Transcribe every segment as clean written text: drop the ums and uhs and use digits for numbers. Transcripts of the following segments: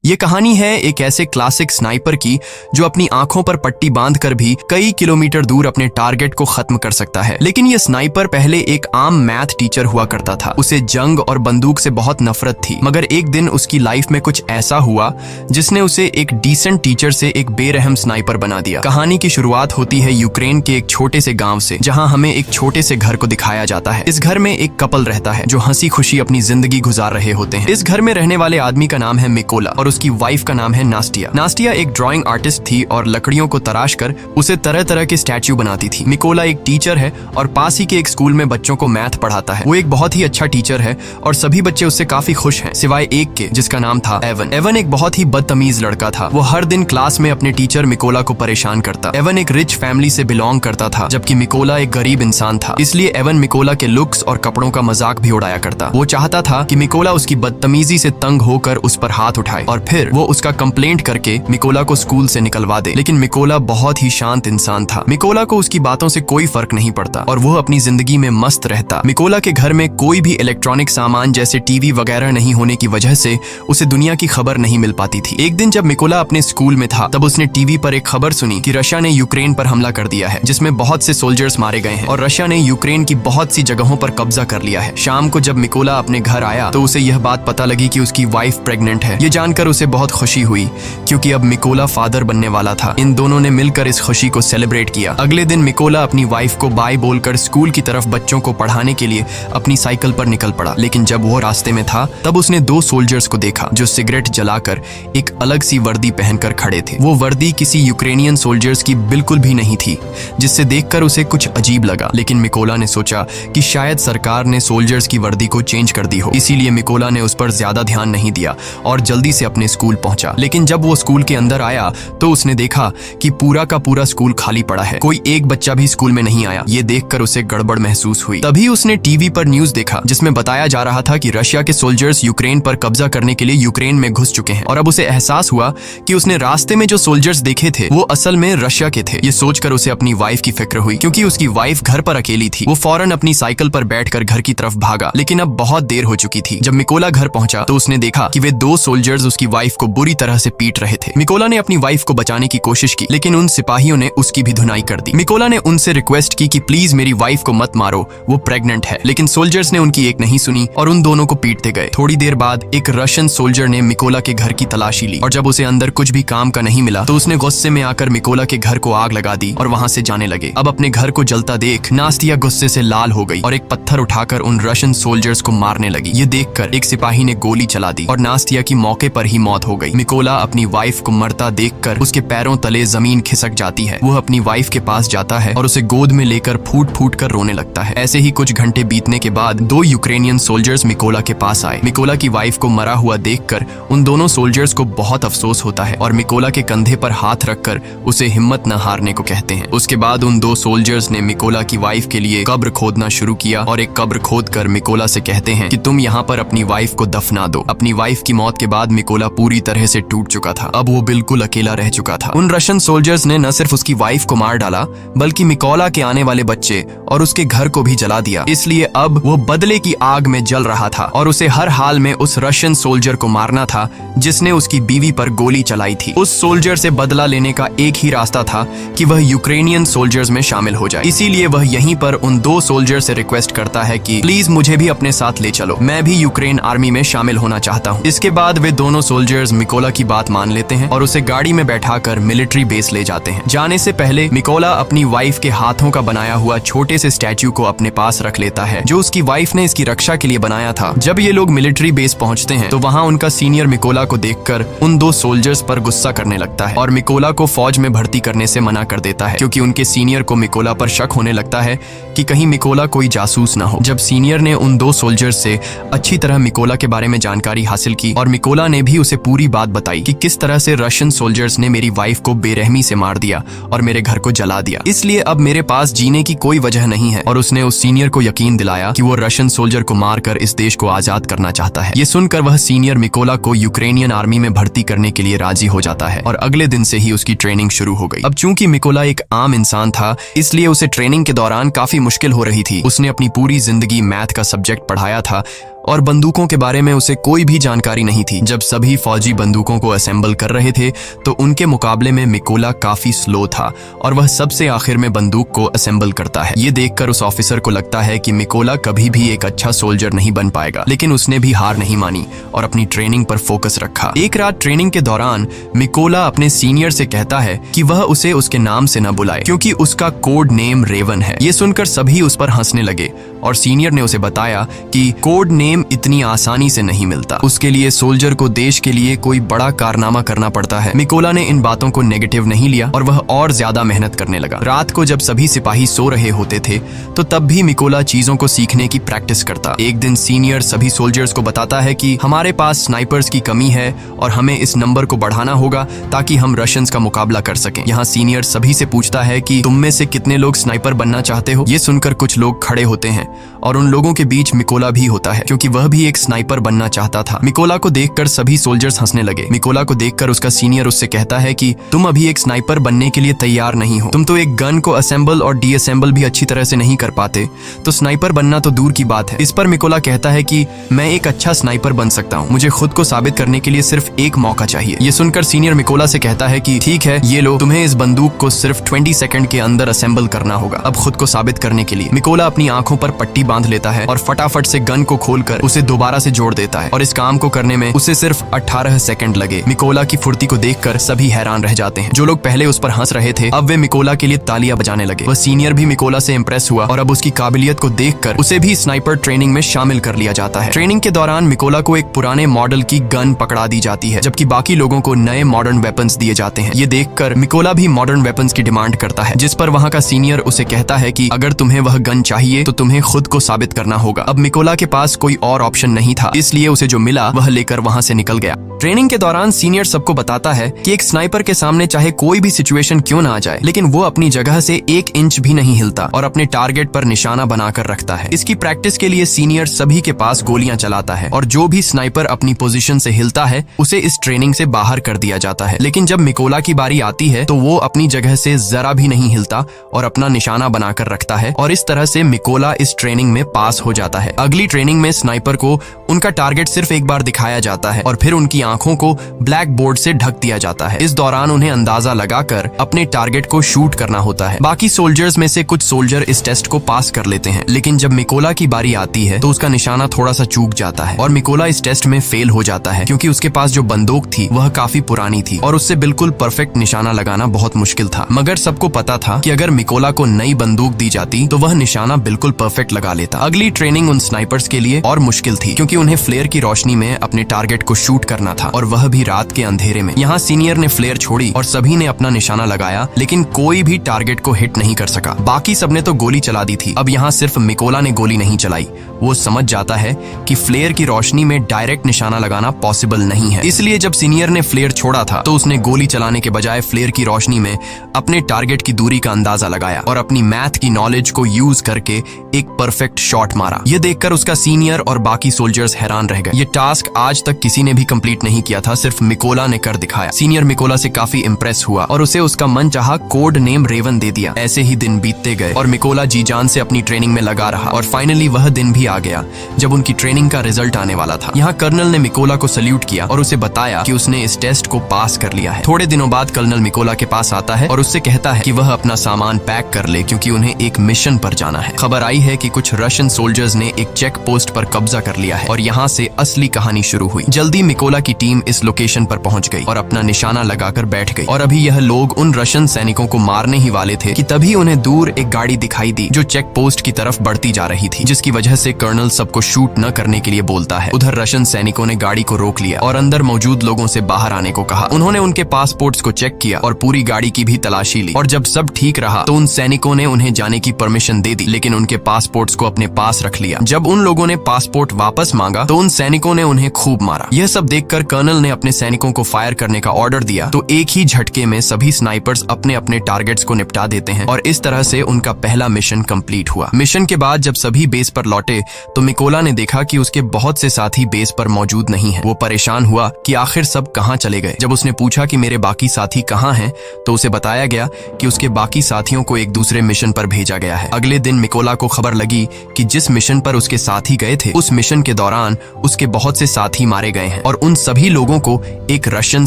ये कहानी है एक ऐसे क्लासिक स्नाइपर की जो अपनी आंखों पर पट्टी बांधकर भी कई किलोमीटर दूर अपने टारगेट को खत्म कर सकता है। लेकिन ये स्नाइपर पहले एक आम मैथ टीचर हुआ करता था। उसे जंग और बंदूक से बहुत नफरत थी, मगर एक दिन उसकी लाइफ में कुछ ऐसा हुआ जिसने उसे एक डिसेंट टीचर से एक बेरहम स्नाइपर बना दिया। कहानी की शुरुआत होती है यूक्रेन के एक छोटे से गांव से, जहां हमें एक छोटे से घर को दिखाया जाता है। इस घर में एक कपल रहता है जो हंसी खुशी अपनी जिंदगी गुजार रहे होते हैं। इस घर में रहने वाले आदमी का नाम है मिकोला और उसकी वाइफ का नाम है नास्टिया। नास्टिया एक ड्राइंग आर्टिस्ट थी और लकड़ियों को तराश कर उसे तरह तरह के स्टैच्यू बनाती थी। मिकोला एक टीचर है और पास ही के एक स्कूल में बच्चों को मैथ पढ़ाता है। वो एक बहुत ही अच्छा टीचर है और सभी बच्चे उससे काफी खुश हैं, सिवाय एक के जिसका नाम था एवन। एवन एक बहुत ही बदतमीज लड़का था। वो हर दिन क्लास में अपने टीचर मिकोला को परेशान करता। एवन एक रिच फैमिली से बिलोंग करता था, जबकि मिकोला एक गरीब इंसान था। इसलिए एवन मिकोला के लुक्स और कपड़ों का मजाक भी उड़ाया करता। वो चाहता था कि मिकोला उसकी बदतमीजी से तंग होकर उस पर हाथ उठाए और फिर वो उसका कंप्लेंट करके मिकोला को स्कूल से निकलवा दे। लेकिन मिकोला बहुत ही शांत इंसान था। मिकोला को उसकी बातों से कोई फर्क नहीं पड़ता और वो अपनी जिंदगी में मस्त रहता। मिकोला के घर में कोई भी इलेक्ट्रॉनिक सामान जैसे टीवी वगैरह नहीं होने की वजह से उसे दुनिया की खबर नहीं मिल पाती थी। एक दिन जब मिकोला अपने स्कूल में था, तब उसने टीवी पर एक खबर सुनी कि रशिया ने यूक्रेन पर हमला कर दिया है, जिसमें बहुत से सोल्जर्स मारे गए हैं और रशिया ने यूक्रेन की बहुत सी जगहों पर कब्जा कर लिया है। शाम को जब मिकोला अपने घर आया तो उसे यह बात पता लगी कि उसकी वाइफ प्रेग्नेंट है। ये जानकर उसे बहुत खुशी हुई क्योंकि अब मिकोला फादर बनने वाला था। इन दोनों ने मिलकर इस खुशी को सेलिब्रेट किया। अगले दिन मिकोला अपनी वाइफ को बाय बोलकर स्कूल की तरफ बच्चों को पढ़ाने के लिए अपनी साइकिल पर निकल पड़ा। लेकिन जब वो रास्ते में था तब उसने दो सोल्जर्स को देखा जो सिगरेट जलाकर एक अलग सी वर्दी पहनकर खड़े थे। वो वर्दी किसी यूक्रेनियन सोल्जर्स की बिल्कुल भी नहीं थी, जिससे देखकर उसे कुछ अजीब लगा। लेकिन मिकोला ने सोचा कि शायद सरकार ने सोल्जर्स की वर्दी को चेंज कर दी हो, इसीलिए मिकोला ने उस पर ज्यादा ध्यान नहीं दिया और जल्दी से अपने स्कूल पहुंचा। लेकिन जब वो स्कूल के अंदर आया तो उसने देखा कि पूरा का पूरा स्कूल खाली पड़ा है। कोई एक बच्चा भी स्कूल में नहीं आया। ये देखकर उसे गड़बड़ महसूस हुई। तभी उसने टीवी पर न्यूज देखा जिसमें बताया जा रहा था कि रशिया के सोल्जर्स यूक्रेन पर कब्जा करने के लिए यूक्रेन में घुस चुके हैं। और अब उसे एहसास हुआ कि उसने रास्ते में जो सोल्जर्स देखे थे वो असल में रशिया के थे। ये सोचकर उसे अपनी वाइफ की फिक्र हुई, क्योंकि उसकी वाइफ घर पर अकेली थी। वो फौरन अपनी साइकिल पर बैठकर घर की तरफ भागा, लेकिन अब बहुत देर हो चुकी थी। जब मिकोला घर पहुंचा तो उसने देखा कि वे दो सोल्जर्स उसकी वाइफ को बुरी तरह से पीट रहे थे। मिकोला ने अपनी वाइफ को बचाने की कोशिश की, लेकिन उन सिपाहियों ने उसकी भी धुनाई कर दी। मिकोला ने उनसे रिक्वेस्ट की कि प्लीज मेरी वाइफ को मत मारो, वो प्रेग्नेंट है। लेकिन सोल्जर्स ने उनकी एक नहीं सुनी और उन दोनों को पीटते गए। थोड़ी देर बाद एक रशियन सोल्जर ने मिकोला के घर की तलाशी ली और जब उसे अंदर कुछ भी काम का नहीं मिला तो उसने गुस्से में आकर मिकोला के घर को आग लगा दी और वहां से जाने लगे। अब अपने घर को जलता देख नास्टिया गुस्से से लाल हो गई और एक पत्थर उठाकर उन रशियन सोल्जर्स को मारने लगी। ये देखकर एक सिपाही ने गोली चला दी और नास्टिया की मौके पर ही मौत हो गई। मिकोला अपनी वाइफ को मरता देखकर उसके पैरों तले जमीन खिसक जाती है। वो अपनी वाइफ के पास जाता है और उसे गोद में लेकर फूट फूट कर रोने लगता है। ऐसे ही कुछ घंटे बीतने के बाद दो यूक्रेनियन सोल्जर्स मिकोला के पास आए। मिकोला की वाइफ को मरा हुआ देखकर उन दोनों सोल्जर्स को बहुत अफसोस होता है और मिकोला के कंधे पर हाथ रखकर उसे हिम्मत न हारने को कहते हैं। उसके बाद उन दो सोल्जर्स ने मिकोला की वाइफ के लिए कब्र खोदना शुरू किया और एक कब्र खोदकर मिकोला से कहते हैं कि तुम यहाँ पर अपनी वाइफ को दफना दो। अपनी वाइफ की मौत के बाद मिकोला पूरी तरह से टूट चुका था। अब वो बिल्कुल अकेला रह चुका था। उन रशियन सोल्जर्स ने न सिर्फ उसकी वाइफ को मार डाला बल्कि मिकोला के आने वाले बच्चे और उसके घर को भी जला दिया। इसलिए अब वो बदले की आग में जल रहा था और उसे हर हाल में उस रशियन सोल्जर को मारना था जिसने उसकी बीवी पर गोली चलाई थी। उस सोल्जर से बदला लेने का एक ही रास्ता था कि वह यूक्रेनियन सोल्जर्स में शामिल हो जाए। इसीलिए वह यहीं पर उन दो सोल्जर से रिक्वेस्ट करता है कि प्लीज मुझे भी अपने साथ ले चलो, मैं भी यूक्रेन आर्मी में शामिल होना चाहता हूँ। इसके बाद वे दोनों सोल्जर्स मिकोला की बात मान लेते हैं और उसे गाड़ी में बैठाकर मिलिट्री बेस ले जाते हैं। जाने से पहले मिकोला अपनी वाइफ के हाथों का बनाया हुआ छोटे से स्टैच्यू को अपने पास रख लेता है जो उसकी वाइफ ने इसकी रक्षा के लिए बनाया था। जब ये लोग मिलिट्री बेस पहुंचते हैं तो वहां उनका सीनियर मिकोला को देखकर उन दो सोल्जर्स पर गुस्सा करने लगता है और मिकोला को फौज में भर्ती करने से मना कर देता है, क्योंकि उनके सीनियर को मिकोला पर शक होने लगता है कि कहीं मिकोला कोई जासूस ना हो। जब सीनियर ने उन दो सोल्जर्स से अच्छी तरह मिकोला के बारे में जानकारी हासिल की और मिकोला ने भी उसे पूरी बात बताई कि किस तरह से रशियन सोल्जर्स ने मेरी वाइफ को बेरहमी से मार दिया और मेरे घर को जला दिया, इसलिए अब मेरे पास जीने की कोई वजह नहीं है। और उसने उस सीनियर को यकीन दिलाया कि वो रशियन सोल्जर को मारकर इस देश को आजाद करना चाहता है। ये सुनकर वह सीनियर मिकोला को यूक्रेनियन आर्मी में भर्ती करने के लिए राजी हो जाता है और अगले दिन से ही उसकी ट्रेनिंग शुरू हो गई। अब चूंकि मिकोला एक आम इंसान था, इसलिए उसे ट्रेनिंग के दौरान काफी मुश्किल हो रही थी। उसने अपनी पूरी जिंदगी मैथ का सब्जेक्ट पढ़ाया था और बंदूकों के बारे में उसे कोई भी जानकारी नहीं थी। जब सभी फौजी बंदूकों को असेंबल कर रहे थे तो उनके मुकाबले में मिकोला काफी स्लो था और वह सबसे आखिर में बंदूक को असेंबल करता है। ये देखकर उस ऑफिसर को लगता है कि मिकोला कभी भी एक अच्छा सोल्जर नहीं बन पाएगा, लेकिन उसने भी हार नहीं मानी और अपनी ट्रेनिंग पर फोकस रखा। एक रात ट्रेनिंग के दौरान मिकोला अपने सीनियर से कहता है कि वह उसे उसके नाम से न बुलाए क्योंकि उसका कोड नेम रेवन है। ये सुनकर सभी उस पर हंसने लगे और सीनियर ने उसे बताया कि कोड नेम इतनी आसानी से नहीं मिलता, उसके लिए सोल्जर को देश के लिए कोई बड़ा कारनामा करना पड़ता है। मिकोला ने इन बातों को नेगेटिव नहीं लिया और वह और ज्यादा मेहनत करने लगा। रात को जब सभी सिपाही सो रहे होते थे तो तब भी मिकोला चीजों को सीखने की प्रैक्टिस करता। एक दिन सीनियर सभी सोल्जर्स को बताता है कि हमारे पास स्नाइपर्स की कमी है और हमें इस नंबर को बढ़ाना होगा ताकि हम रशियंस का मुकाबला कर सकें। यहाँ सीनियर सभी से पूछता है कि तुम में से कितने लोग स्नाइपर बनना चाहते हो। ये सुनकर कुछ लोग खड़े होते हैं और उन लोगों के बीच मिकोला भी होता है क्योंकि वह भी एक स्नाइपर बनना चाहता था। मिकोला को देखकर सभी सोल्जर्स हंसने लगे। मिकोला को देखकर उसका सीनियर उससे कहता है कि तुम अभी एक स्नाइपर बनने के लिए तैयार नहीं हो, तुम तो एक गन को असेंबल और डीअसेंबल भी अच्छी तरह से नहीं कर पाते, तो स्नाइपर बनना तो दूर की बात है। इस पर मिकोला कहता है कि मैं एक अच्छा स्नाइपर बन सकता हूँ, मुझे खुद को साबित करने के लिए सिर्फ एक मौका चाहिए। ये सुनकर सीनियर मिकोला से कहता है कि ठीक है, ये लो, तुम्हें इस बंदूक को सिर्फ 20 सेकंड के अंदर असेंबल करना होगा। अब खुद को साबित करने के लिए मिकोला अपनी आंखों पर पट्टी बांध लेता है और फटाफट से गन को खोलकर उसे दोबारा से जोड़ देता है और इस काम को करने में उसे सिर्फ 18 सेकंड लगे। मिकोला की फुर्ती को देखकर सभी हैरान रह जाते हैं। जो लोग पहले उस पर हंस रहे थे अब वे मिकोला के लिए तालियां बजाने लगे। वह सीनियर भी मिकोला से इंप्रेस हुआ और अब उसकी काबिलियत को देखकर उसे भी स्नाइपर ट्रेनिंग में शामिल कर लिया जाता है। ट्रेनिंग के दौरान मिकोला को एक पुराने मॉडल की गन पकड़ा दी जाती है जबकि बाकी लोगों को नए मॉडर्न वेपन्स दिए जाते हैं। ये देखकर मिकोला भी मॉडर्न वेपन्स की डिमांड करता है, जिस पर वहाँ का सीनियर उसे कहता है कि अगर तुम्हें वह गन चाहिए तो तुम्हें खुद को साबित करना होगा। अब मिकोला के पास कोई और ऑप्शन नहीं था, इसलिए उसे जो मिला वह लेकर वहाँ से निकल गया। ट्रेनिंग के दौरान सीनियर सबको बताता है कि एक स्नाइपर के सामने चाहे कोई भी सिचुएशन क्यों ना आ जाए, लेकिन वो अपनी जगह से 1 इंच भी नहीं हिलता और अपने टारगेट पर निशाना बनाकर रखता है। इसकी प्रैक्टिस के लिए सीनियर सभी के पास गोलियां चलाता है और जो भी स्नाइपर अपनी पोजीशन से हिलता है उसे इस ट्रेनिंग से बाहर कर दिया जाता है। लेकिन जब मिकोला की बारी आती है तो वो अपनी जगह से जरा भी नहीं हिलता और अपना निशाना बनाकर रखता है और इस तरह से मिकोला इस ट्रेनिंग में पास हो जाता है। अगली ट्रेनिंग में स्नाइपर को उनका टारगेट सिर्फ एक बार दिखाया जाता है और फिर उनकी आंखों को ब्लैक बोर्ड से ढक दिया जाता है। इस दौरान उन्हें अंदाजा लगाकर अपने टारगेट को शूट करना होता है। बाकी सोल्जर्स में से कुछ सोल्जर इस टेस्ट को पास कर लेते हैं, लेकिन जब मिकोला की बारी आती है तो उसका निशाना थोड़ा सा चूक जाता है और मिकोला इस टेस्ट में फेल हो जाता है क्योंकि उसके पास जो बंदूक थी वह काफी पुरानी थी और उससे बिल्कुल परफेक्ट निशाना लगाना बहुत मुश्किल था। मगर सबको पता था कि अगर मिकोला को नई बंदूक दी जाती तो वह निशाना बिल्कुल परफेक्ट लगा लेता। अगली ट्रेनिंग उन स्नाइपर्स के लिए और मुश्किल थी क्योंकि उन्हें फ्लेयर की रोशनी में अपने टारगेट को शूट करना था और वह भी रात के अंधेरे में। यहाँ सीनियर ने फ्लेयर छोड़ी और सभी ने अपना निशाना लगाया, लेकिन कोई भी टारगेट को हिट नहीं कर सका। बाकी सबने तो गोली चला दी थी। अब यहाँ सिर्फ मिकोला ने गोली नहीं चलाई। वो समझ जाता है कि फ्लेयर की रोशनी में डायरेक्ट निशाना लगाना पॉसिबल नहीं है, इसलिए जब सीनियर ने फ्लेयर छोड़ा था तो उसने गोली चलाने के बजाय फ्लेयर की रोशनी में अपने टारगेट की दूरी का अंदाजा लगाया और अपनी मैथ की नॉलेज को यूज करके एक परफेक्ट शॉट मारा। यह देखकर उसका सीनियर और बाकी सोल्जर्स हैरान रह गए। ये टास्क आज तक किसी ने भी कंप्लीट नहीं किया था, सिर्फ मिकोला ने कर दिखाया। सीनियर मिकोला से काफी इंप्रेस हुआ और उसे उसका मन चाहा कोड नेम रेवन दे दिया। ऐसे ही दिन बीतते गए और मिकोला जी जान से अपनी ट्रेनिंग में लगा रहा और फाइनली वह दिन भी आ गया जब उनकी ट्रेनिंग का रिजल्ट आने वाला था। यहाँ कर्नल ने मिकोला को सल्यूट किया और उसे बताया कि उसने इस टेस्ट को पास कर लिया है। थोड़े दिनों बाद कर्नल मिकोला के पास आता है और उससे कहता है कि वह अपना सामान पैक कर ले क्योंकि उन्हें एक मिशन पर जाना है। खबर आई है कि कुछ रशियन सोल्जर्स ने एक चेक पोस्ट पर कब्जा कर लिया है और यहाँ से असली कहानी शुरू हुई। जल्दी मिकोला की टीम इस लोकेशन पर पहुंच गई और अपना निशाना लगाकर बैठ गई और अभी यह लोग उन रशियन सैनिकों को मारने ही वाले थे कि तभी उन्हें दूर एक गाड़ी दिखाई दी जो चेक पोस्ट की तरफ बढ़ती जा रही थी, जिसकी वजह से कर्नल सबको शूट न करने के लिए बोलता है। उधर रशियन सैनिकों ने गाड़ी को रोक लिया और अंदर मौजूद लोगों से बाहर आने को कहा। उन्होंने उनके पासपोर्ट्स को चेक किया और पूरी गाड़ी की भी तलाशी ली और जब सब ठीक रहा तो उन सैनिकों ने उन्हें जाने की परमिशन दे दी, लेकिन उनके पासपोर्ट्स को अपने पास रख लिया। जब उन लोगों ने पासपोर्ट वापस मांगा तो उन सैनिकों ने उन्हें खूब मारा। यह सब देखकर कर्नल ने अपने सैनिकों को फायर करने का ऑर्डर दिया तो एक ही झटके में सभी स्नाइपर्स अपने अपने टारगेट्स को निपटा देते हैं और इस तरह से उनका पहला मिशन कंप्लीट हुआ। मिशन के बाद जब सभी बेस पर लौटे तो मिकोला ने देखा कि उसके बहुत से साथी बेस पर मौजूद नहीं हैं। वो परेशान हुआ कि आखिर सब कहां चले गए। जब उसने पूछा कि मेरे बाकी साथी कहां हैं तो उसे बताया गया कि उसके बाकी साथियों को एक दूसरे मिशन पर भेजा गया है। अगले दिन मिकोला को खबर लगी कि जिस मिशन पर उसके साथी गए थे उस मिशन के दौरान उसके बहुत से साथी मारे गए हैं और उन सभी लोगों को एक रशियन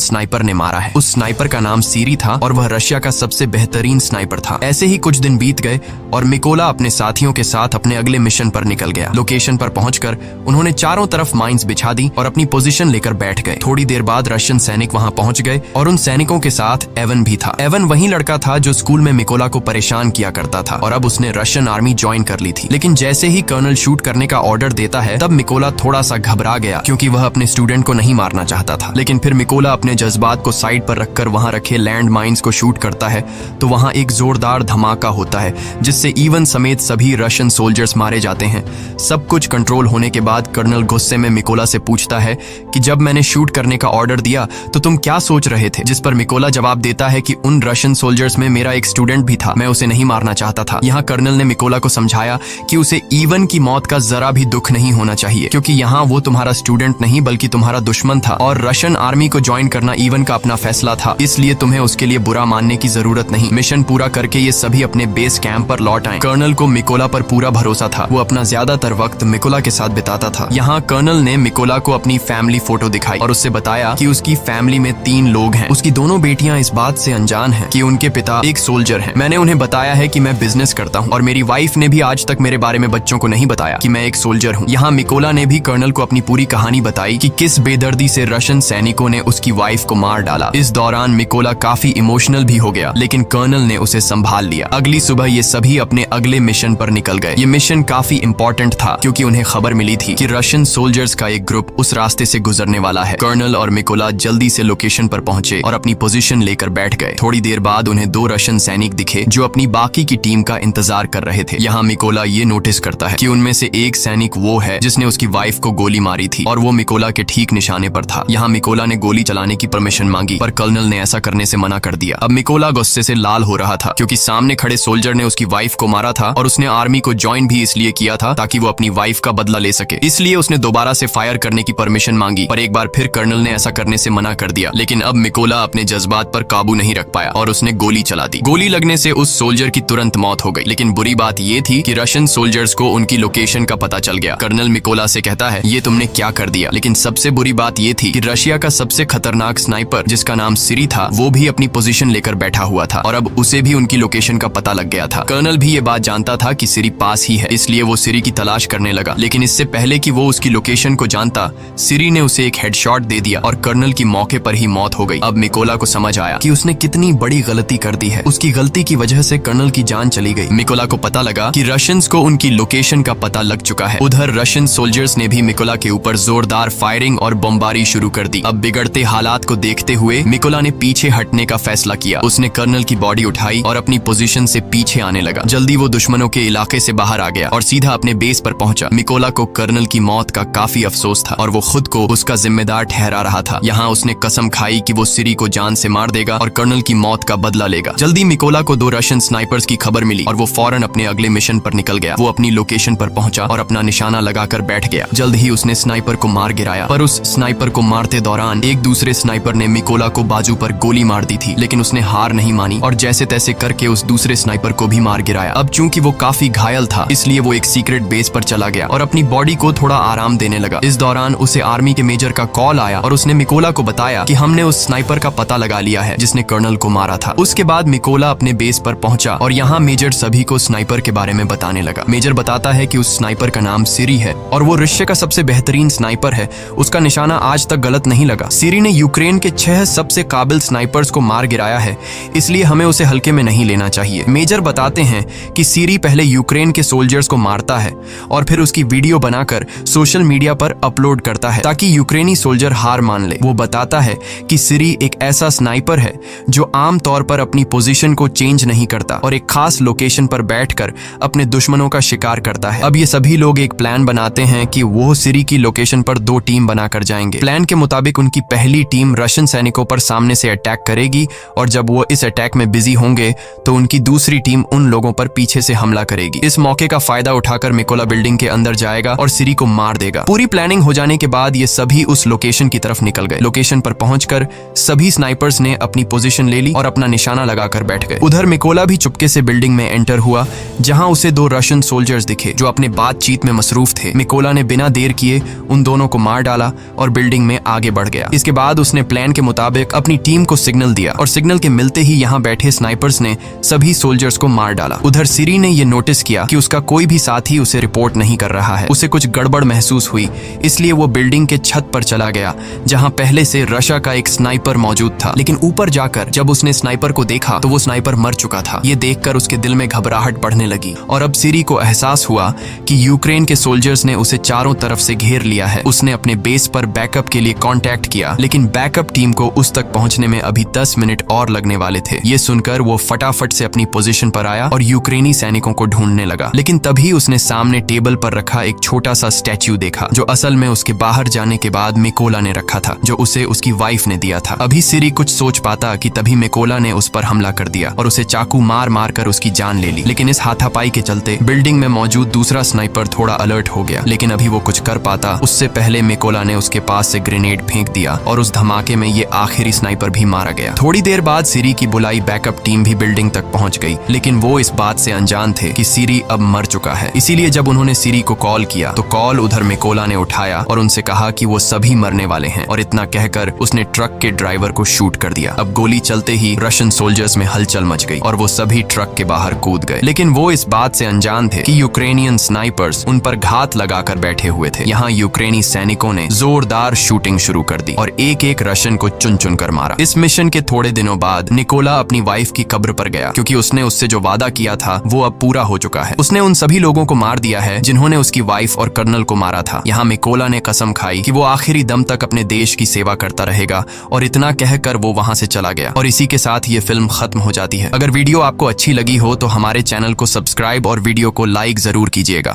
स्नाइपर ने मारा है। उस स्नाइपर का नाम सीरी था और वह रशिया का सबसे बेहतरीन स्नाइपर था। ऐसे ही कुछ दिन बीत गए और मिकोला अपने साथियों के साथ अपने अगले मिशन पर निकल गया। लोकेशन पर पहुंचकर उन्होंने चारों तरफ माइंस बिछा दी और अपनी पोजीशन लेकर बैठ गए। थोड़ी देर बाद रशियन सैनिक वहां पहुंच गए और उन सैनिकों के साथ एवन भी था। एवन वही लड़का था जो स्कूल में मिकोला को परेशान किया करता था और अब उसने रशियन आर्मी ज्वाइन कर ली थी। लेकिन जैसे ही कर्नल शूट करने का ऑर्डर देता है तब मिकोला थोड़ा सा घबरा गया क्योंकि वह अपने स्टूडेंट को नहीं मारना चाहता था। लेकिन फिर मिकोला अपने जज्बात को साइड पर रखकर वहां रखे लैंड माइंस को शूट करता है तो वहां एक जोरदार धमाका होता है जिससे इवन समेत सभी रशियन सोल्जर्स मारे जाते हैं। सब कुछ कंट्रोल होने के बाद कर्नल गुस्से में मिकोला से पूछता है कि जब मैंने शूट करने का ऑर्डर दिया तो तुम क्या सोच रहे थे, जिस पर मिकोला जवाब देता है कि उन रशियन सोल्जर्स में मेरा एक स्टूडेंट भी था, मैं उसे नहीं मारना चाहता था। यहाँ कर्नल ने मिकोला को समझाया कि उसे इवन की मौत का जरा भी दुख नहीं होना चाहिए क्योंकि यहाँ वो तुम्हारा स्टूडेंट नहीं बल्कि तुम्हारा दुश्मन था और रशियन आर्मी को ज्वाइन करना इवन का अपना फैसला था, इसलिए तुम्हें उसके लिए बुरा मानने की जरूरत नहीं। मिशन पूरा करके ये सभी अपने बेस कैंप पर लौट आए। कर्नल को मिकोला पर पूरा भरोसा था, वो अपना ज्यादातर वक्त मिकोला के साथ बिताता था। यहाँ कर्नल ने मिकोला को अपनी फैमिली फोटो दिखाई और उससे बताया कि उसकी फैमिली में 3 लोग हैं। उसकी दोनों बेटियां इस बात से अनजान हैं कि उनके पिता एक सोल्जर हैं। मैंने उन्हें बताया है कि मैं बिजनेस करता हूँ और मेरी वाइफ ने भी आज तक मेरे बारे में बच्चों को नहीं बताया कि मैं एक सोल्जर हूँ। यहाँ मिकोला ने भी कर्नल को अपनी पूरी कहानी बताई कि किस बेदर्दी से रशियन सैनिकों ने उसकी वाइफ को मार डाला। इस दौरान मिकोला काफी इमोशनल भी हो गया लेकिन कर्नल ने उसे संभाल लिया। अगली सुबह ये सभी अपने अगले मिशन पर निकल गए। ये मिशन काफी इंपॉर्टेंट था क्योंकि उन्हें खबर मिली थी कि रशियन सोल्जर्स का एक ग्रुप उस रास्ते से गुजरने वाला है। कर्नल और मिकोला जल्दी से लोकेशन पर पहुंचे और अपनी पोजीशन लेकर बैठ गए। थोड़ी देर बाद उन्हें 2 रशियन सैनिक दिखे जो अपनी बाकी की टीम का इंतजार कर रहे थे। यहाँ मिकोला ये नोटिस करता है कि उनमें से एक सैनिक वो है जिसने उसकी वाइफ को गोली मारी थी और वो मिकोला के ठीक निशाने पर था। यहाँ मिकोला ने गोली चलाने की परमिशन मांगी पर कर्नल ने ऐसा करने से मना कर दिया। अब मिकोला गुस्से से लाल हो रहा था क्योंकि सामने खड़े सोल्जर ने उसकी वाइफ को मारा था और उसने आर्मी को ज्वाइन भी इसलिए किया था ताकि वो अपनी वाइफ का बदला ले सके। इसलिए उसने दोबारा से फायर करने की परमिशन मांगी पर एक बार फिर कर्नल ने ऐसा करने से मना कर दिया। लेकिन अब मिकोला अपने जज्बात पर काबू नहीं रख पाया और उसने गोली चला दी। गोली लगने से उस सोल्जर की तुरंत मौत हो गई। लेकिन बुरी बात ये थी कि रशियन सोल्जर्स को उनकी लोकेशन का पता चल गया। कर्नल मिकोला से कहता है ये तुमने क्या कर दिया। लेकिन सबसे बुरी बात ये थी कि रशिया का सबसे खतरनाक स्नाइपर जिसका नाम सीरी था वो भी अपनी पोजीशन लेकर बैठा हुआ था और अब उसे भी उनकी लोकेशन का पता लग गया था। कर्नल भी ये बात जानता था कि सीरी पास ही है, इसलिए वो सीरी की तलाश करने लगा। लेकिन इससे पहले कि वो उसकी लोकेशन को जानता सीरी ने उसे एक हेडशॉट दे दिया और कर्नल की मौके पर ही मौत हो गई। अब मिकोला को समझ आया कि उसने कितनी बड़ी गलती कर दी है। उसकी गलती की वजह से कर्नल की जान चली गई। मिकोला को पता लगा कि रशियंस को उनकी लोकेशन का पता लग चुका है। उधर रशियन सोल्जर्स ने भी मिकोला के ऊपर जोरदार फायरिंग और बमबारी शुरू कर दी। अब बिगड़ते हालात को देखते हुए मिकोला ने पीछे हटने का फैसला किया। उसने कर्नल की बॉडी उठाई और अपनी पोजीशन से पीछे आने लगा। जल्दी वो दुश्मनों के इलाके से बाहर आ गया और सीधा अपने बेस पर पहुंचा। मिकोला को कर्नल की मौत का काफी अफसोस था और वो खुद को उसका जिम्मेदार ठहरा रहा था। यहाँ उसने कसम खाई कि वो सीरी को जान से मार देगा और कर्नल की मौत का बदला लेगा। जल्दी मिकोला को 2 रशियन स्नाइपर्स की खबर मिली और वो फौरन अपने अगले मिशन पर निकल गया। वो अपनी लोकेशन पर पहुंचा और अपना निशाना लगाकर बैठ गया। जल्द ही उसने स्नाइपर को मार गिराया पर उस स्नाइपर को मारते दौरान एक दूसरे स्नाइपर ने मिकोला को बाजू पर गोली मार दी थी। लेकिन उसने हार नहीं मानी और जैसे तैसे करके उस दूसरे स्नाइपर को भी मार गिराया। अब चूंकि वो काफी घायल था इसलिए वो एक सीक्रेट बेस पर चला गया और अपनी बॉडी को थोड़ा आराम देने लगा। इस दौरान उसे आर्मी के मेजर का कॉल आया और उसने मिकोला को बताया कि हमने उस स्नाइपर का पता लगा लिया है जिसने कर्नल को मारा था। उसके बाद मिकोला अपने बेस पर पहुंचा और यहाँ मेजर सभी को स्नाइपर के बारे में बताने लगा। मेजर बताता है कि उस स्नाइपर का नाम सीरी है और वो रशिया का सबसे बेहतरीन स्नाइपर है। उसका निशाना आज तक गलत नहीं लगा। सीरी ने यूक्रेन के 6 सबसे काबिल स्नाइपर्स को मार गिराया है, इसलिए हमें उसे हल्के में नहीं लेना चाहिए। मेजर बताते हैं कि सीरी पहले यूक्रेन के सोल्जर्स को मारता है और फिर उसकी वीडियो बनाकर सोशल मीडिया पर अपलोड करता है ताकि यूक्रेनी सोल्जर हार मान ले। वो बताता है कि सीरी एक ऐसा स्नाइपर है जो आम तौर पर अपनी पोजीशन को चेंज नहीं करता और एक खास लोकेशन पर बैठकर अपने दुश्मनों का शिकार करता है। अब ये सभी लोग एक प्लान बनाते हैं कि वो सीरी की लोकेशन पर 2 टीम बनाकर जाएंगे। प्लान के मुताबिक उनकी पहली टीम रशियन सैनिकों पर सामने से अटैक करेगी और जब वो इस अटैक में बिजी होंगे तो उनकी दूसरी टीम उन लोगों पर पीछे से हमला करेगी। इस मौके का फायदा उठाकर मिकोला बिल्डिंग के अंदर जाएगा और सीरी को मार देगा। पूरी प्लानिंग हो जाने के बाद ये सभी उस लोकेशन की तरफ निकल गए। लोकेशन पर पहुंचकर सभी स्नाइपर्स ने अपनी पोजीशन ले ली और अपना निशाना लगाकर बैठ गए। उधर मिकोला भी चुपके से बिल्डिंग में एंटर हुआ जहां उसे 2 रशियन रशियन सोल्जर्स दिखे जो अपने बातचीत में मसरूफ थे। मिकोला ने बिना देर किए उन दोनों को मार डाला और बिल्डिंग में आगे बढ़ गया। इसके बाद उसने प्लान के मुताबिक अपनी टीम को सिग्नल दिया और सिग्नल के मिलते ही यहाँ बैठे स्नाइपर्स ने सभी सोल्जर्स को मार डाला। उधर सिरी ने यह नोटिस किया कि उसका कोई भी साथी उसे रिपोर्ट नहीं कर रहा है। उसे कुछ गड़बड़ महसूस हुई, इसलिए वो बिल्डिंग के छत पर चला गया जहाँ पहले से रशा का एक स्नाइपर मौजूद था। लेकिन ऊपर जाकर जब उसने स्नाइपर को देखा तो वो स्नाइपर मर चुका था। ये देखकर उसके दिल में घबराहट बढ़ने लगी और अब सिरी को एहसास हुआ कि यूक्रेन के सोल्जर्स ने उसे चारों तरफ से घेर लिया है। उसने अपने बेस पर बैकअप के लिए कांटेक्ट किया, लेकिन बैकअप टीम को उस तक पहुंचने में अभी 10 मिनट और लगने वाले थे। ये सुनकर वो फटाफट से अपनी पोजीशन पर आया और यूक्रेनी सैनिकों को ढूंढने लगा। लेकिन तभी उसने सामने टेबल पर रखा एक छोटा सा स्टैच्यू देखा जो असल में उसके बाहर जाने के बाद मिकोला ने रखा था, जो उसे उसकी वाइफ ने दिया था। अभी सिरी कुछ सोच पाता कि तभी मिकोला ने उस पर हमला कर दिया और उसे चाकू मार मार कर उसकी जान ले ली। लेकिन इस हाथापाई के चलते बिल्डिंग में मौजूद दूसरा स्नाइपर थोड़ा अलर्ट हो गया, लेकिन अभी वो कुछ कर पाता उससे पहले मिकोला ने उसके पास से ग्रेनेड फेंक दिया और उस धमाके में ये आखिरी स्नाइपर भी मारा गया। थोड़ी देर बाद सिरी की बुलाई बैकअप टीम भी बिल्डिंग तक पहुंच गई, लेकिन वो इस बात से अनजान थे कि सिरी अब मर चुका है। इसीलिए जब उन्होंने सिरी को कॉल किया तो कॉल उधर मिकोला ने उठाया और उनसे कहा कि वो सभी मरने वाले हैं और इतना कहकर उसने ट्रक के ड्राइवर को शूट कर दिया। अब गोली चलते ही रशियन सोल्जर्स में हलचल मच गई और वो सभी ट्रक के बाहर कूद गए। लेकिन वो इस बात से अनजान थे कि यूक्रेनियन स्नाइपर्स उन पर घात लगाकर बैठे हुए थे। यहाँ यूक्रेनी सैनिकों ने जोरदार शूटिंग शुरू कर दी और एक एक रशियन को चुन चुन कर मारा। इस मिशन के थोड़े दिनों बाद निकोला अपनी वाइफ की कब्र पर गया, क्योंकि उसने उससे जो वादा किया था वो अब पूरा हो चुका है। उसने उन सभी लोगों को मार दिया है जिन्होंने उसकी वाइफ और कर्नल को मारा था। यहाँ मिकोला ने कसम खाई कि वो आखिरी दम तक अपने देश की सेवा करता रहेगा और इतना कहकर वो वहां से चला गया। और इसी के साथ ये फिल्म खत्म हो जाती है। अगर वीडियो आपको अच्छी लगी हो तो हमारे चैनल को सब्सक्राइब और वीडियो को लाइक जरूर कीजिएगा।